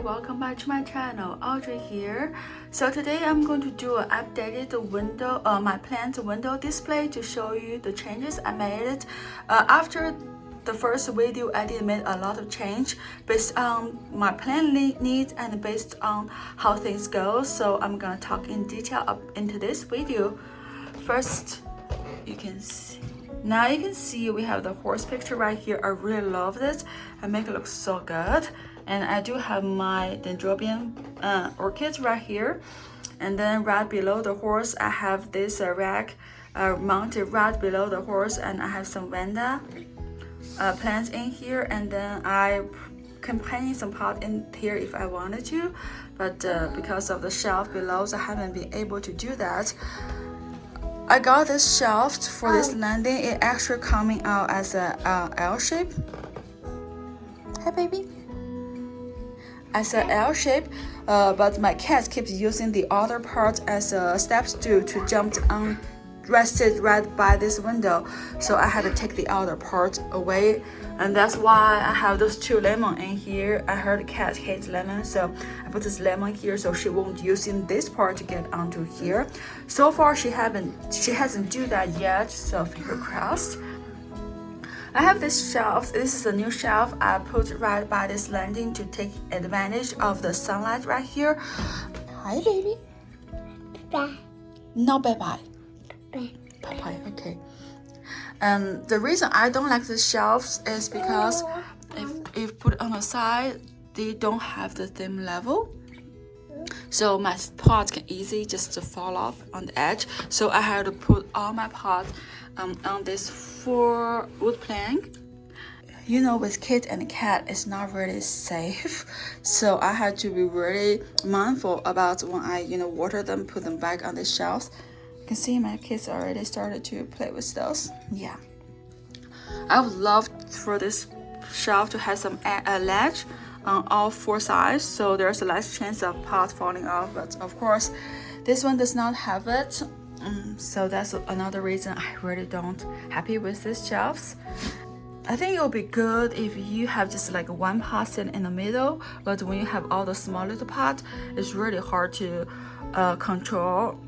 welcome back to my channel. Audrey here. So today I'm going to do an updated window, my plant window display to show you the changes I made. After the first video, I did make a lot of change based on my plant needs and based on how things go. So I'm gonna talk in detail up into this video. First, you can see. Now you can see we have the horse picture right here. I really love this and make it look so good. And I do have my dendrobium orchids right here. And then right below the horse, I have this rack mounted right below the horse, and I have some vanda plants in here. And then I can plant some pot in here if I wanted to, but because of the shelf below, so I haven't been able to do that. I got this shelf for this landing. It actually coming out as a L shape. Hey baby. As an L shape, but my cat keeps using the other part as a step stool to jump on, rested right by this window. So I had to take the other part away, and that's why I have those two lemon in here. I heard the cat hates lemon, so I put this lemon here so she won't using this part to get onto here. So far she hasn't do that yet, so finger crossed. I have this shelf. This is a new shelf I put right by this landing to take advantage of the sunlight right here. Hi baby. Bye. No bye bye. Bye. Bye bye. Okay. The reason I don't like the shelves is because if put on the side, they don't have the same level. So my pot can easily just fall off on the edge. So I had to put all my pots on this 4 wood plank. You know, with kids and cat, it's not really safe. So I had to be really mindful about when I, water them, put them back on the shelves. You can see my kids already started to play with those. Yeah. I would love for this shelf to have some ledge on all 4 sides, so there's a less chance of pot falling off. But of course, this one does not have it. So that's another reason I really don't happy with these shelves. I think it will be good if you have just like one pot sitting in the middle, but when you have all the small little pot, it's really hard to control,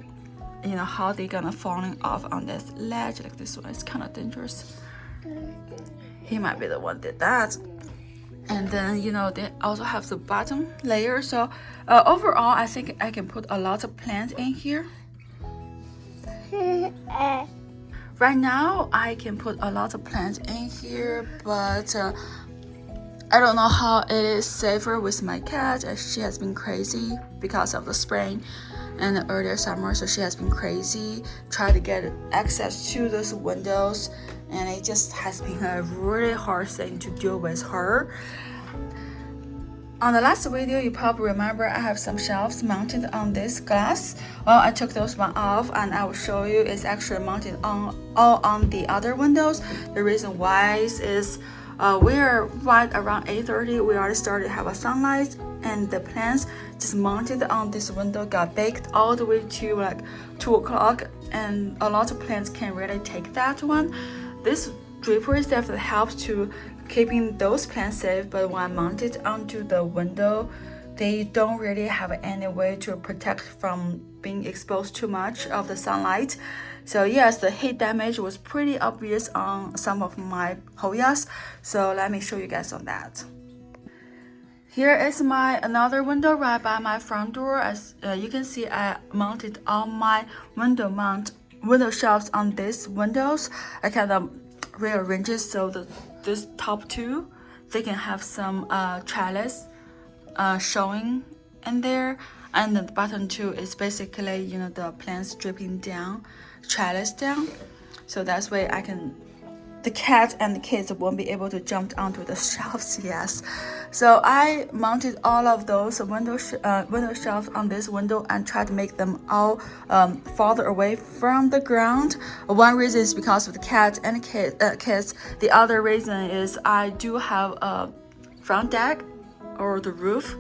how they're gonna falling off on this ledge. Like this one, it's kind of dangerous. He might be the one did that. And then they also have the bottom layer. So overall, I think I can put a lot of plants in here. Right now I can put a lot of plants in here, but I don't know how it is safer with my cat, as she has been crazy because of the spring and the earlier summer. So she has been crazy trying to get access to those windows, and it just has been a really hard thing to deal with her. On the last video, you probably remember I have some shelves mounted on this glass. Well, I took those one off, and I will show you it's actually mounted all on the other windows. The reason why is we're right around 8:30. We already started to have a sunlight, and the plants just mounted on this window got baked all the way to like 2 o'clock, and a lot of plants can't really take that one. This draperies definitely helps to keeping those plants safe, but when mounted onto the window, they don't really have any way to protect from being exposed too much of the sunlight. So yes, the heat damage was pretty obvious on some of my Hoyas. So let me show you guys on that. Here is my another window right by my front door. As you can see, I mounted all my window shelves on these windows. I kind of rearrange it so this top 2, they can have some trellis showing in there, and the bottom 2 is basically the plants dripping down, trellis down. So that's why the cat and the kids won't be able to jump onto the shelves. Yes, so I mounted all of those window shelves on this window and tried to make them all farther away from the ground. One reason is because of the cat and kids. The other reason is I do have a front deck or the roof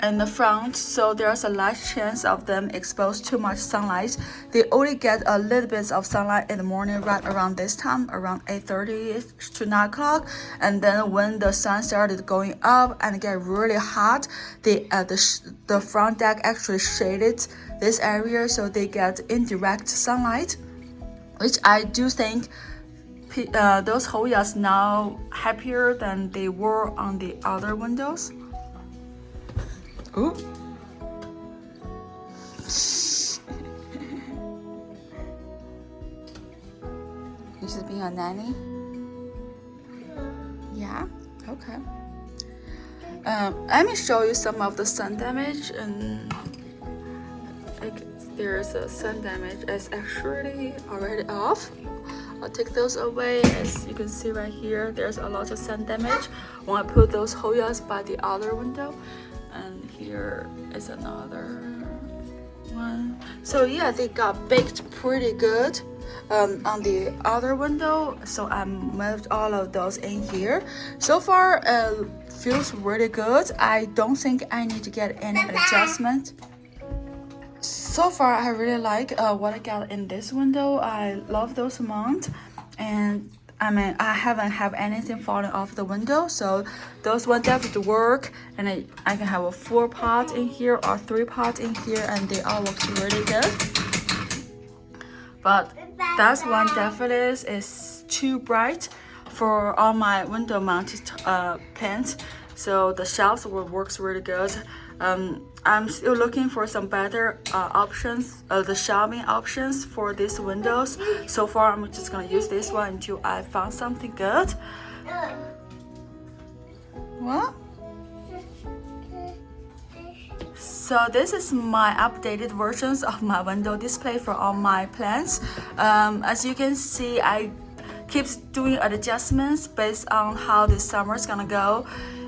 in the front, so there's a less chance of them exposed too much sunlight. They only get a little bit of sunlight in the morning, right around this time, around 8:30 to 9 o'clock. And then when the sun started going up and get really hot, the front deck actually shaded this area, so they get indirect sunlight, which I do think those Hoyas now happier than they were on the other windows. Ooh. Is this being a nanny? Yeah? Okay. Let me show you some of the sun damage. And there's a sun damage. It's actually already off. I'll take those away. As you can see right here, there's a lot of sun damage when I put those Hoyas by the other window. And here is another one. So yeah, they got baked pretty good on the other window. So I moved all of those in here. So far, feels really good. I don't think I need to get any adjustment. So far, I really like what I got in this window. I love those mount, and I mean, I haven't have anything falling off the window, so those one definitely work. And I can have a 4-pot in here or 3-pot in here, and they all look really good. But that one definitely is too bright for all my window mounted plants. So the shelves works really good. I'm still looking for some better options, the shelving options for these windows. So far, I'm just gonna use this one until I found something good. What? So this is my updated versions of my window display for all my plants. As you can see, I keep doing adjustments based on how this summer is gonna go.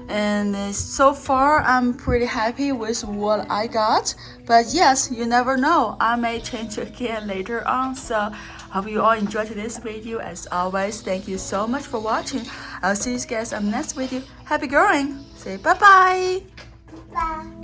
And so far, I'm pretty happy with what I got. But yes, you never know. I may change again later on. So hope you all enjoyed this video. As always, thank you so much for watching. I'll see you guys on the next video. Happy growing. Say bye-bye. Bye.